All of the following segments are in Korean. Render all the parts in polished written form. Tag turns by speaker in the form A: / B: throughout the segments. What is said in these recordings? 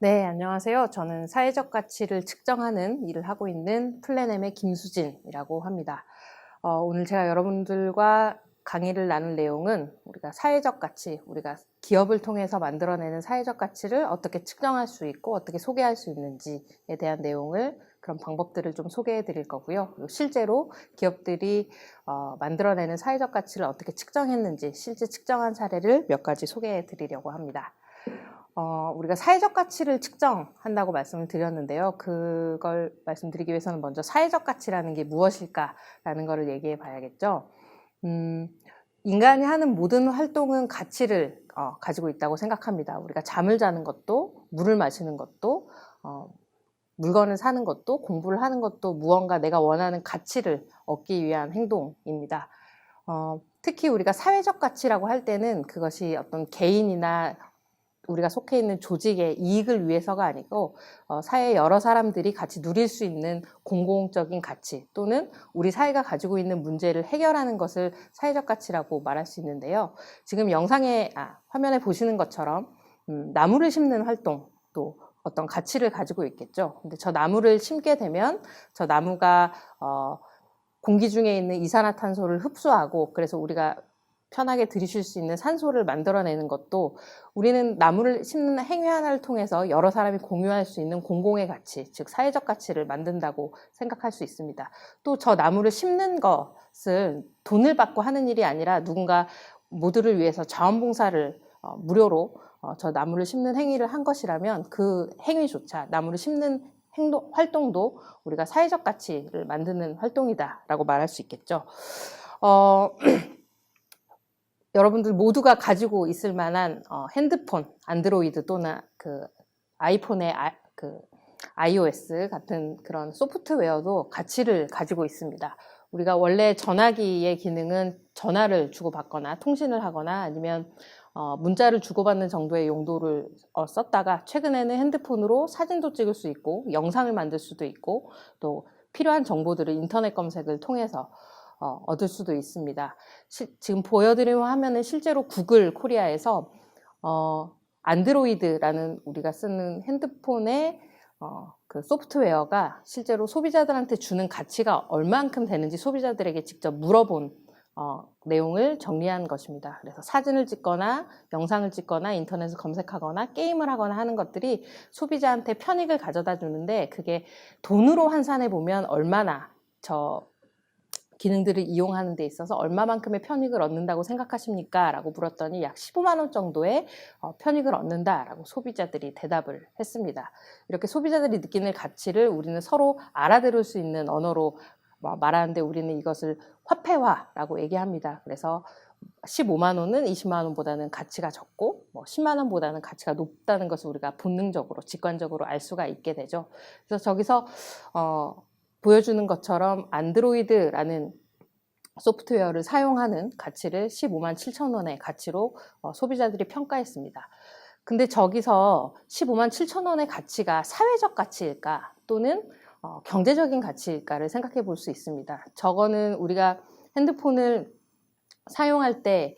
A: 네, 안녕하세요. 저는 사회적 가치를 측정하는 일을 하고 있는 플래넴의 김수진이라고 합니다. 오늘 제가 여러분들과 강의를 나눌 내용은 우리가 사회적 가치, 우리가 기업을 통해서 만들어내는 사회적 가치를 어떻게 측정할 수 있고 어떻게 소개할 수 있는지에 대한 내용을 그런 방법들을 좀 소개해 드릴 거고요. 그리고 실제로 기업들이 만들어내는 사회적 가치를 어떻게 측정했는지 실제 측정한 사례를 몇 가지 소개해 드리려고 합니다. 우리가 사회적 가치를 측정한다고 말씀을 드렸는데요. 그걸 말씀드리기 위해서는 먼저 사회적 가치라는 게 무엇일까라는 것을 얘기해 봐야겠죠. 인간이 하는 모든 활동은 가치를 가지고 있다고 생각합니다. 우리가 잠을 자는 것도, 물을 마시는 것도, 물건을 사는 것도, 공부를 하는 것도 무언가 내가 원하는 가치를 얻기 위한 행동입니다. 특히 우리가 사회적 가치라고 할 때는 그것이 어떤 개인이나 우리가 속해 있는 조직의 이익을 위해서가 아니고 사회의 여러 사람들이 같이 누릴 수 있는 공공적인 가치 또는 우리 사회가 가지고 있는 문제를 해결하는 것을 사회적 가치라고 말할 수 있는데요. 지금 화면에 보시는 것처럼 나무를 심는 활동도 어떤 가치를 가지고 있겠죠. 근데 저 나무를 심게 되면 저 나무가 공기 중에 있는 이산화탄소를 흡수하고 그래서 우리가 편하게 들이쉴 수 있는 산소를 만들어내는 것도 우리는 나무를 심는 행위 하나를 통해서 여러 사람이 공유할 수 있는 공공의 가치, 즉 사회적 가치를 만든다고 생각할 수 있습니다. 또 저 나무를 심는 것은 돈을 받고 하는 일이 아니라 누군가 모두를 위해서 자원봉사를 무료로 저 나무를 심는 행위를 한 것이라면 그 행위조차 나무를 심는 활동도 우리가 사회적 가치를 만드는 활동이다라고 말할 수 있겠죠. 여러분들 모두가 가지고 있을 만한 핸드폰, 안드로이드 또는 그 아이폰의 iOS 같은 그런 소프트웨어도 가치를 가지고 있습니다. 우리가 원래 전화기의 기능은 전화를 주고받거나 통신을 하거나 아니면 문자를 주고받는 정도의 용도를 썼다가 최근에는 핸드폰으로 사진도 찍을 수 있고 영상을 만들 수도 있고 또 필요한 정보들을 인터넷 검색을 통해서 얻을 수도 있습니다. 지금 보여드리는 화면은 실제로 구글 코리아에서 안드로이드라는 우리가 쓰는 핸드폰의 그 소프트웨어가 실제로 소비자들한테 주는 가치가 얼만큼 되는지 소비자들에게 직접 물어본 내용을 정리한 것입니다. 그래서 사진을 찍거나 영상을 찍거나 인터넷을 검색하거나 게임을 하거나 하는 것들이 소비자한테 편익을 가져다 주는데 그게 돈으로 환산해 보면 얼마나 기능들을 이용하는 데 있어서 얼마만큼의 편익을 얻는다고 생각하십니까? 라고 물었더니 약 15만 원 정도의 편익을 얻는다라고 소비자들이 대답을 했습니다. 이렇게 소비자들이 느끼는 가치를 우리는 서로 알아들을 수 있는 언어로 말하는데 우리는 이것을 화폐화라고 얘기합니다. 그래서 15만 원은 20만 원보다는 가치가 적고 10만 원보다는 가치가 높다는 것을 우리가 본능적으로 직관적으로 알 수가 있게 되죠. 그래서 저기서 보여주는 것처럼 안드로이드라는 소프트웨어를 사용하는 가치를 15만 7천 원의 가치로 소비자들이 평가했습니다. 근데 저기서 15만 7천 원의 가치가 사회적 가치일까 또는 경제적인 가치일까를 생각해 볼 수 있습니다. 저거는 우리가 핸드폰을 사용할 때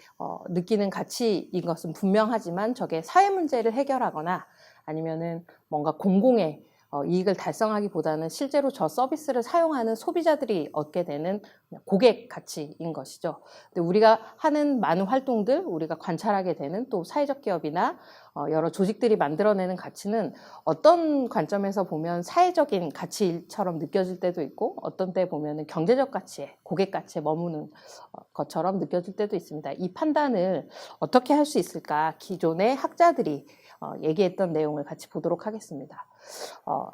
A: 느끼는 가치인 것은 분명하지만 저게 사회 문제를 해결하거나 아니면은 뭔가 공공의 이익을 달성하기보다는 실제로 저 서비스를 사용하는 소비자들이 얻게 되는 고객 가치인 것이죠. 근데 우리가 하는 많은 활동들, 우리가 관찰하게 되는 또 사회적 기업이나 여러 조직들이 만들어내는 가치는 어떤 관점에서 보면 사회적인 가치처럼 느껴질 때도 있고 어떤 때 보면 경제적 가치에, 고객 가치에 머무는 것처럼 느껴질 때도 있습니다. 이 판단을 어떻게 할 수 있을까? 기존의 학자들이 얘기했던 내용을 같이 보도록 하겠습니다.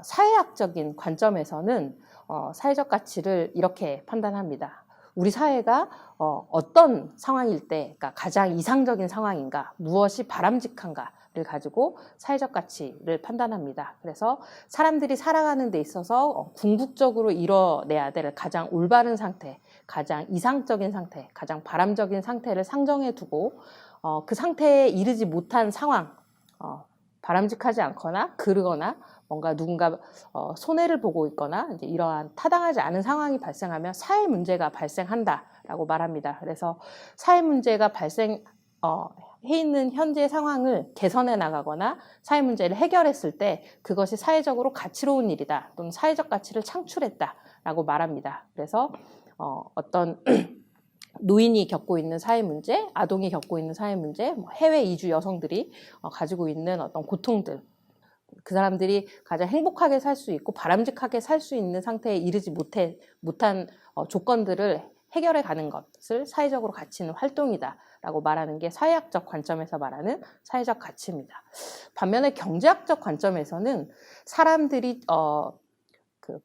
A: 사회학적인 관점에서는 사회적 가치를 이렇게 판단합니다. 우리 사회가 어떤 상황일 때 그러니까 가장 이상적인 상황인가, 무엇이 바람직한가를 가지고 사회적 가치를 판단합니다. 그래서 사람들이 살아가는 데 있어서 궁극적으로 이뤄내야 될 가장 올바른 상태, 가장 이상적인 상태, 가장 바람적인 상태를 상정해 두고 그 상태에 이르지 못한 상황, 바람직하지 않거나 그르거나 뭔가 누군가 손해를 보고 있거나 이제 이러한 타당하지 않은 상황이 발생하면 사회 문제가 발생한다라고 말합니다. 그래서 사회 문제가 발생하는 해 있는 현재 상황을 개선해 나가거나 사회 문제를 해결했을 때 그것이 사회적으로 가치로운 일이다 또는 사회적 가치를 창출했다라고 말합니다. 그래서 어떤 노인이 겪고 있는 사회 문제, 아동이 겪고 있는 사회 문제, 해외 이주 여성들이 가지고 있는 어떤 고통들, 그 사람들이 가장 행복하게 살 수 있고 바람직하게 살 수 있는 상태에 이르지 못한 조건들을 해결해 가는 것을 사회적으로 가치 있는 활동이다 라고 말하는 게 사회학적 관점에서 말하는 사회적 가치입니다. 반면에 경제학적 관점에서는 사람들이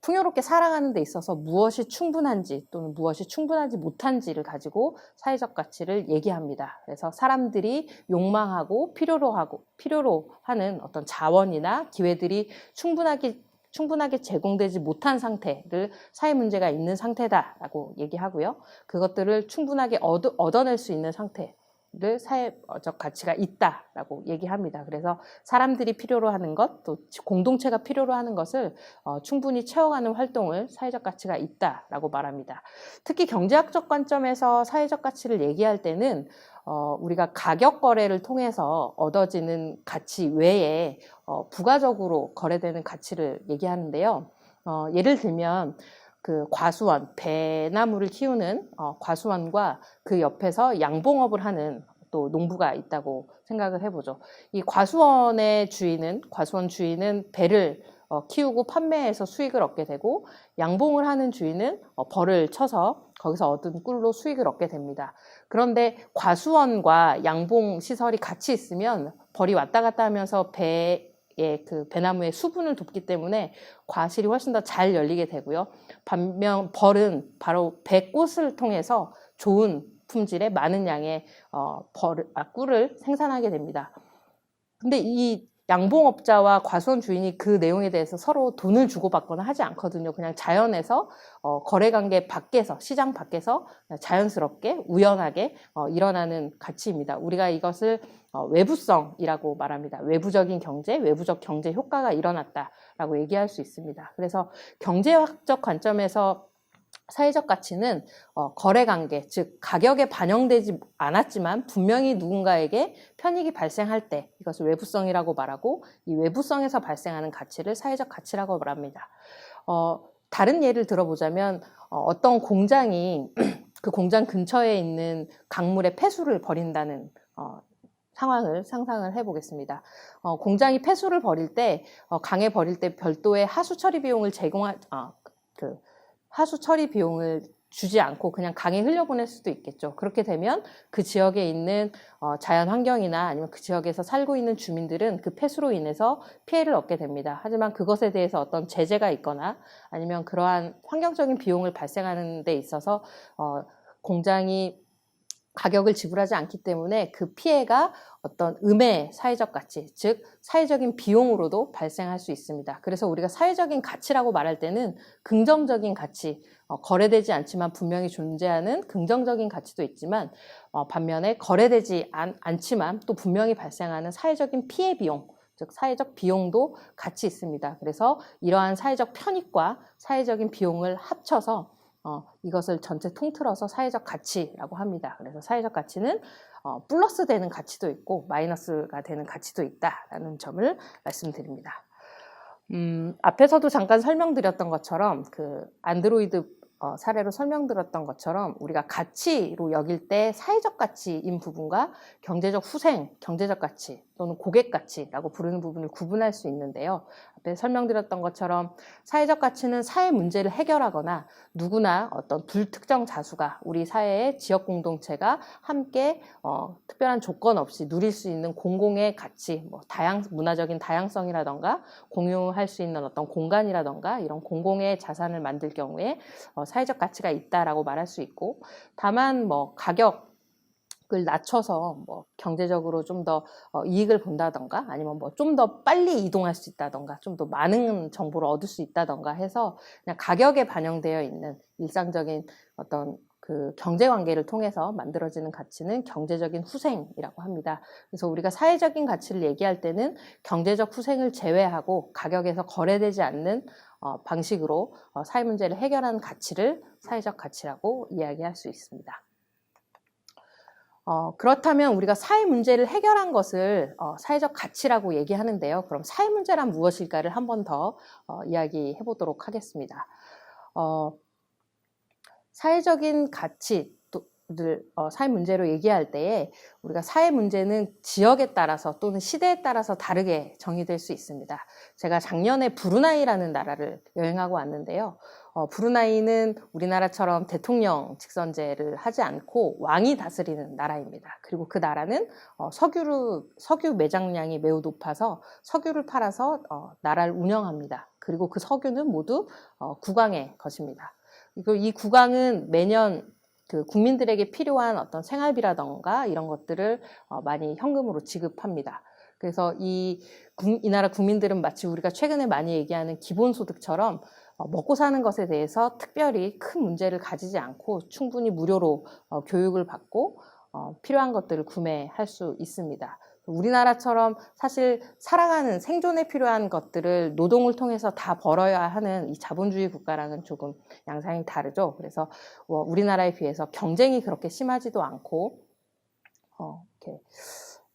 A: 풍요롭게 살아가는 데 있어서 무엇이 충분한지 또는 무엇이 충분하지 못한지를 가지고 사회적 가치를 얘기합니다. 그래서 사람들이 욕망하고 필요로 하는 어떤 자원이나 기회들이 충분하게 제공되지 못한 상태를 사회 문제가 있는 상태다라고 얘기하고요. 그것들을 충분하게 얻어낼 수 있는 상태를 사회적 가치가 있다라고 얘기합니다. 그래서 사람들이 필요로 하는 것, 또 공동체가 필요로 하는 것을 충분히 채워가는 활동을 사회적 가치가 있다라고 말합니다. 특히 경제학적 관점에서 사회적 가치를 얘기할 때는 우리가 가격 거래를 통해서 얻어지는 가치 외에 부가적으로 거래되는 가치를 얘기하는데요. 예를 들면 그 과수원, 배나무를 키우는 과수원과 그 옆에서 양봉업을 하는 또 농부가 있다고 생각을 해보죠. 이 과수원 주인은 배를 키우고 판매해서 수익을 얻게 되고 양봉을 하는 주인은 벌을 쳐서 거기서 얻은 꿀로 수익을 얻게 됩니다. 그런데 과수원과 양봉 시설이 같이 있으면 벌이 왔다 갔다 하면서 그 배나무의 수분을 돕기 때문에 과실이 훨씬 더 잘 열리게 되고요. 반면 벌은 바로 배꽃을 통해서 좋은 품질의 많은 양의 꿀을 생산하게 됩니다. 근데 이 양봉업자와 과수원 주인이 그 내용에 대해서 서로 돈을 주고받거나 하지 않거든요. 그냥 자연에서 거래관계 밖에서, 시장 밖에서 자연스럽게 우연하게 일어나는 가치입니다. 우리가 이것을 외부성이라고 말합니다. 외부적인 경제, 외부적 경제 효과가 일어났다라고 얘기할 수 있습니다. 그래서 경제학적 관점에서 사회적 가치는 거래관계, 즉 가격에 반영되지 않았지만 분명히 누군가에게 편익이 발생할 때 이것을 외부성이라고 말하고 이 외부성에서 발생하는 가치를 사회적 가치라고 말합니다. 다른 예를 들어보자면 어떤 공장이 그 공장 근처에 있는 강물에 폐수를 버린다는 상황을 상상을 해보겠습니다. 공장이 폐수를 버릴 때 강에 버릴 때 별도의 하수 처리 비용을 하수 처리 비용을 주지 않고 그냥 강에 흘려보낼 수도 있겠죠. 그렇게 되면 그 지역에 있는 자연 환경이나 아니면 그 지역에서 살고 있는 주민들은 그 폐수로 인해서 피해를 얻게 됩니다. 하지만 그것에 대해서 어떤 제재가 있거나 아니면 그러한 환경적인 비용을 발생하는 데 있어서 공장이 가격을 지불하지 않기 때문에 그 피해가 어떤 음의 사회적 가치, 즉 사회적인 비용으로도 발생할 수 있습니다. 그래서 우리가 사회적인 가치라고 말할 때는 긍정적인 가치, 거래되지 않지만 분명히 존재하는 긍정적인 가치도 있지만 반면에 거래되지 않지만 또 분명히 발생하는 사회적인 피해 비용, 즉 사회적 비용도 같이 있습니다. 그래서 이러한 사회적 편익과 사회적인 비용을 합쳐서 이것을 전체 통틀어서 사회적 가치라고 합니다. 그래서 사회적 가치는 플러스 되는 가치도 있고 마이너스가 되는 가치도 있다라는 점을 말씀드립니다. 앞에서도 잠깐 설명드렸던 것처럼 그 안드로이드 사례로 설명드렸던 것처럼 우리가 가치로 여길 때 사회적 가치인 부분과 경제적 후생, 경제적 가치 또는 고객 가치라고 부르는 부분을 구분할 수 있는데요. 앞에 설명드렸던 것처럼 사회적 가치는 사회 문제를 해결하거나 누구나 어떤 불특정 다수가 우리 사회의 지역 공동체가 함께 특별한 조건 없이 누릴 수 있는 공공의 가치, 문화적인 다양성이라던가 공유할 수 있는 어떤 공간이라던가 이런 공공의 자산을 만들 경우에 사회적 가치가 있다라고 말할 수 있고, 다만 가격을 낮춰서 경제적으로 좀 더 이익을 본다던가 아니면 좀 더 빨리 이동할 수 있다던가 좀 더 많은 정보를 얻을 수 있다던가 해서 그냥 가격에 반영되어 있는 일상적인 어떤 그 경제관계를 통해서 만들어지는 가치는 경제적인 후생이라고 합니다. 그래서 우리가 사회적인 가치를 얘기할 때는 경제적 후생을 제외하고 가격에서 거래되지 않는 방식으로 사회 문제를 해결하는 가치를 사회적 가치라고 이야기할 수 있습니다. 그렇다면 우리가 사회 문제를 해결한 것을 사회적 가치라고 얘기하는데요. 그럼 사회 문제란 무엇일까를 한 번 더 이야기해 보도록 하겠습니다. 사회적인 가치 늘 사회 문제로 얘기할 때에 우리가 사회 문제는 지역에 따라서 또는 시대에 따라서 다르게 정의될 수 있습니다. 제가 작년에 브루나이라는 나라를 여행하고 왔는데요. 브루나이는 우리나라처럼 대통령 직선제를 하지 않고 왕이 다스리는 나라입니다. 그리고 그 나라는 석유 매장량이 매우 높아서 석유를 팔아서 나라를 운영합니다. 그리고 그 석유는 모두 국왕의 것입니다. 그리고 이 국왕은 매년 그 국민들에게 필요한 어떤 생활비라던가 이런 것들을 많이 현금으로 지급합니다. 그래서 이 나라 국민들은 마치 우리가 최근에 많이 얘기하는 기본소득처럼 먹고 사는 것에 대해서 특별히 큰 문제를 가지지 않고 충분히 무료로 교육을 받고 필요한 것들을 구매할 수 있습니다. 우리나라처럼 사실 살아가는 생존에 필요한 것들을 노동을 통해서 다 벌어야 하는 이 자본주의 국가랑은 조금 양상이 다르죠. 그래서 우리나라에 비해서 경쟁이 그렇게 심하지도 않고 이렇게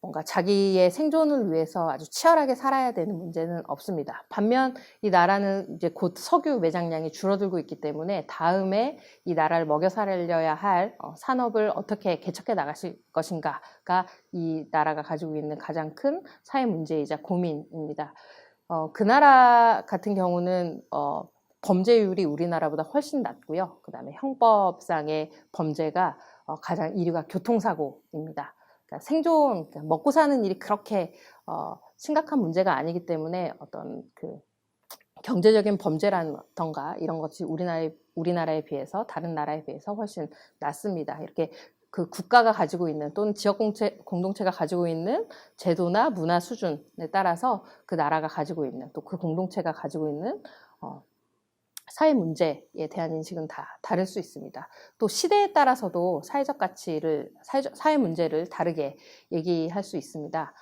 A: 뭔가 자기의 생존을 위해서 아주 치열하게 살아야 되는 문제는 없습니다. 반면 이 나라는 이제 곧 석유 매장량이 줄어들고 있기 때문에 다음에 이 나라를 먹여 살려야 할 산업을 어떻게 개척해 나가실 것인가가 이 나라가 가지고 있는 가장 큰 사회 문제이자 고민입니다. 그 나라 같은 경우는 범죄율이 우리나라보다 훨씬 낮고요. 그 다음에 형법상의 범죄가 가장 1위가 교통사고입니다. 그러니까 그러니까 먹고 사는 일이 그렇게 심각한 문제가 아니기 때문에 어떤 그 경제적인 범죄라던가 이런 것이 우리나라에 비해서 다른 나라에 비해서 훨씬 낮습니다. 이렇게 그 국가가 가지고 있는 또는 지역 공동체가 가지고 있는 제도나 문화 수준에 따라서 그 나라가 가지고 있는 또 그 공동체가 가지고 있는 사회 문제에 대한 인식은 다 다를 수 있습니다. 또 시대에 따라서도 사회 문제를 다르게 얘기할 수 있습니다.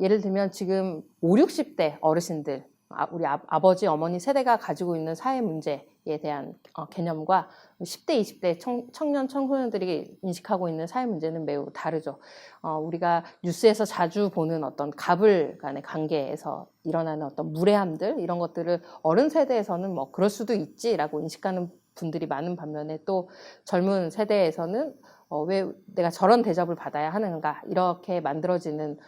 A: 예를 들면 지금 5, 60대 어르신들, 우리 아버지, 어머니 세대가 가지고 있는 사회 문제에 대한 개념과 10대, 20대 청년, 청소년들이 인식하고 있는 사회 문제는 매우 다르죠. 우리가 뉴스에서 자주 보는 어떤 가불 간의 관계에서 일어나는 어떤 무례함들, 이런 것들을 어른 세대에서는 뭐 그럴 수도 있지라고 인식하는 분들이 많은 반면에 또 젊은 세대에서는 왜 내가 저런 대접을 받아야 하는가, 이렇게 만들어지는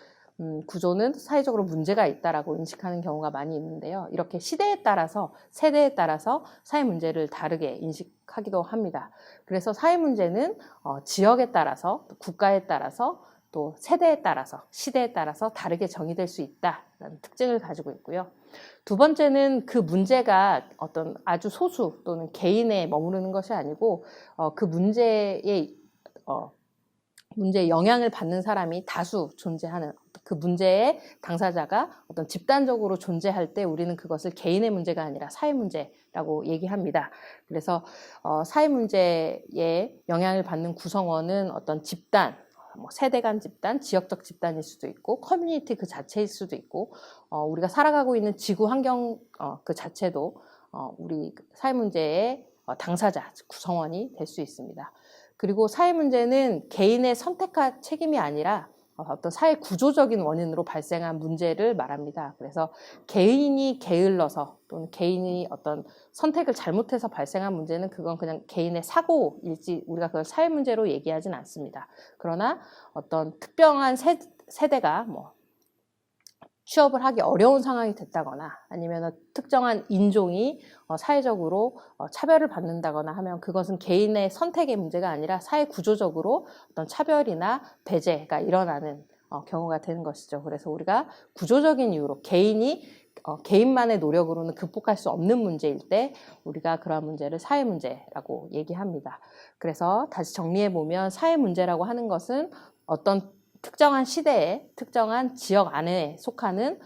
A: 구조는 사회적으로 문제가 있다라고 인식하는 경우가 많이 있는데요. 이렇게 시대에 따라서, 세대에 따라서 사회 문제를 다르게 인식하기도 합니다. 그래서 사회 문제는 지역에 따라서, 국가에 따라서, 또 세대에 따라서, 시대에 따라서 다르게 정의될 수 있다라는 특징을 가지고 있고요. 두 번째는 그 문제가 어떤 아주 소수 또는 개인에 머무르는 것이 아니고 그 문제에 영향을 받는 사람이 다수 존재하는, 그 문제의 당사자가 어떤 집단적으로 존재할 때 우리는 그것을 개인의 문제가 아니라 사회 문제라고 얘기합니다. 그래서 사회 문제에 영향을 받는 구성원은 어떤 집단, 세대 간 집단, 지역적 집단일 수도 있고 커뮤니티 그 자체일 수도 있고 우리가 살아가고 있는 지구 환경 그 자체도 우리 사회 문제의 당사자, 구성원이 될 수 있습니다. 그리고 사회 문제는 개인의 선택과 책임이 아니라 어떤 사회 구조적인 원인으로 발생한 문제를 말합니다. 그래서 개인이 게을러서 또는 개인이 어떤 선택을 잘못해서 발생한 문제는 그건 그냥 개인의 사고일지 우리가 그걸 사회 문제로 얘기하진 않습니다. 그러나 어떤 특별한 세대가 취업을 하기 어려운 상황이 됐다거나 아니면 특정한 인종이 사회적으로 차별을 받는다거나 하면 그것은 개인의 선택의 문제가 아니라 사회 구조적으로 어떤 차별이나 배제가 일어나는 경우가 되는 것이죠. 그래서 우리가 구조적인 이유로 개인만의 노력으로는 극복할 수 없는 문제일 때 우리가 그러한 문제를 사회 문제라고 얘기합니다. 그래서 다시 정리해보면 사회 문제라고 하는 것은 어떤 특정한 시대에 특정한 지역 안에 속하는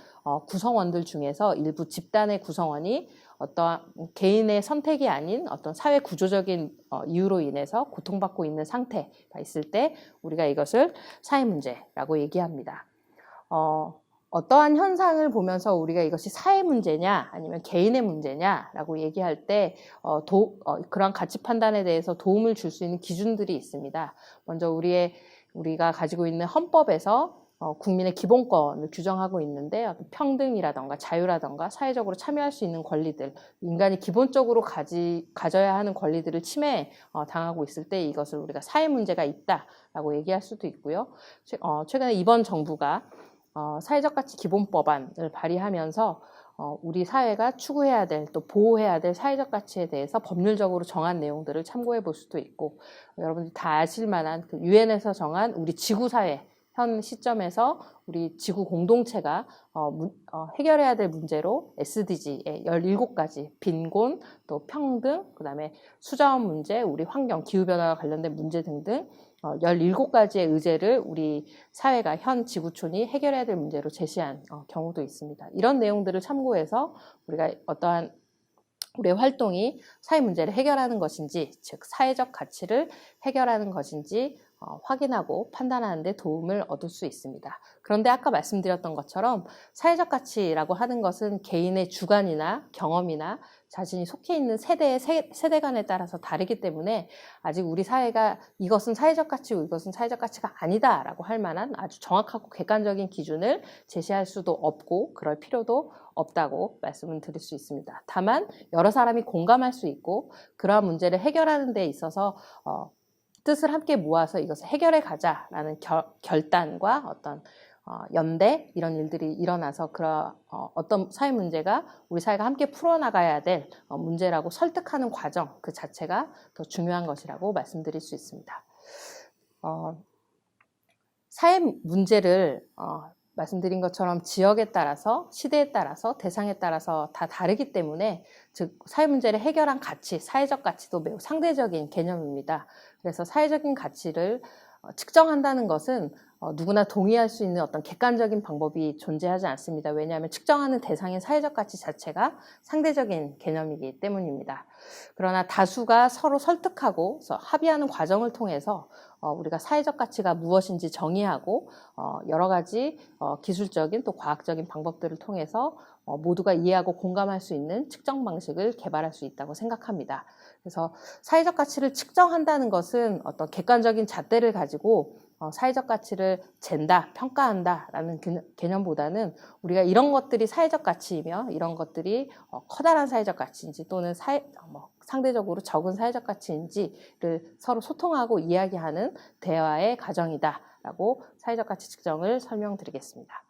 A: 구성원들 중에서 일부 집단의 구성원이 어떤 개인의 선택이 아닌 어떤 사회 구조적인 이유로 인해서 고통받고 있는 상태가 있을 때 우리가 이것을 사회 문제라고 얘기합니다. 어떠한 현상을 보면서 우리가 이것이 사회 문제냐 아니면 개인의 문제냐라고 얘기할 때 그런 가치 판단에 대해서 도움을 줄 수 있는 기준들이 있습니다. 먼저 우리가 가지고 있는 헌법에서 국민의 기본권을 규정하고 있는데 평등이라던가 자유라던가 사회적으로 참여할 수 있는 권리들, 인간이 기본적으로 가져야 하는 권리들을 당하고 있을 때 이것을 우리가 사회 문제가 있다라고 얘기할 수도 있고요. 최근에 이번 정부가 사회적 가치 기본법안을 발의하면서 우리 사회가 추구해야 될, 또 보호해야 될 사회적 가치에 대해서 법률적으로 정한 내용들을 참고해 볼 수도 있고, 여러분들이 다 아실 만한 그 유엔에서 정한 우리 지구사회, 현 시점에서 우리 지구 공동체가 해결해야 될 문제로 SDG의 17가지, 빈곤, 또 평등, 그다음에 수자원 문제, 우리 환경, 기후변화와 관련된 문제 등등 17가지의 의제를 우리 사회가 현 지구촌이 해결해야 될 문제로 제시한 경우도 있습니다. 이런 내용들을 참고해서 우리가 어떠한 우리의 활동이 사회 문제를 해결하는 것인지, 즉 사회적 가치를 해결하는 것인지 확인하고 판단하는 데 도움을 얻을 수 있습니다. 그런데 아까 말씀드렸던 것처럼 사회적 가치라고 하는 것은 개인의 주관이나 경험이나 자신이 속해 있는 세대관에 따라서 다르기 때문에 아직 우리 사회가 이것은 사회적 가치고 이것은 사회적 가치가 아니다라고 할 만한 아주 정확하고 객관적인 기준을 제시할 수도 없고 그럴 필요도 없다고 말씀을 드릴 수 있습니다. 다만 여러 사람이 공감할 수 있고 그러한 문제를 해결하는 데 있어서 뜻을 함께 모아서 이것을 해결해 가자라는 결단과 어떤 연대 이런 일들이 일어나서 어떤 사회 문제가 우리 사회가 함께 풀어나가야 될 문제라고 설득하는 과정 그 자체가 더 중요한 것이라고 말씀드릴 수 있습니다. 사회 문제를 말씀드린 것처럼 지역에 따라서 시대에 따라서 대상에 따라서 다 다르기 때문에 즉 사회 문제를 해결한 가치, 사회적 가치도 매우 상대적인 개념입니다. 그래서 사회적인 가치를 측정한다는 것은 누구나 동의할 수 있는 어떤 객관적인 방법이 존재하지 않습니다. 왜냐하면 측정하는 대상인 사회적 가치 자체가 상대적인 개념이기 때문입니다. 그러나 다수가 서로 설득하고 합의하는 과정을 통해서 우리가 사회적 가치가 무엇인지 정의하고 여러 가지 기술적인 또 과학적인 방법들을 통해서 모두가 이해하고 공감할 수 있는 측정 방식을 개발할 수 있다고 생각합니다. 그래서 사회적 가치를 측정한다는 것은 어떤 객관적인 잣대를 가지고 사회적 가치를 잰다, 평가한다라는 개념보다는 우리가 이런 것들이 사회적 가치이며 이런 것들이 커다란 사회적 가치인지 또는 상대적으로 적은 사회적 가치인지를 서로 소통하고 이야기하는 대화의 과정이다라고 사회적 가치 측정을 설명드리겠습니다.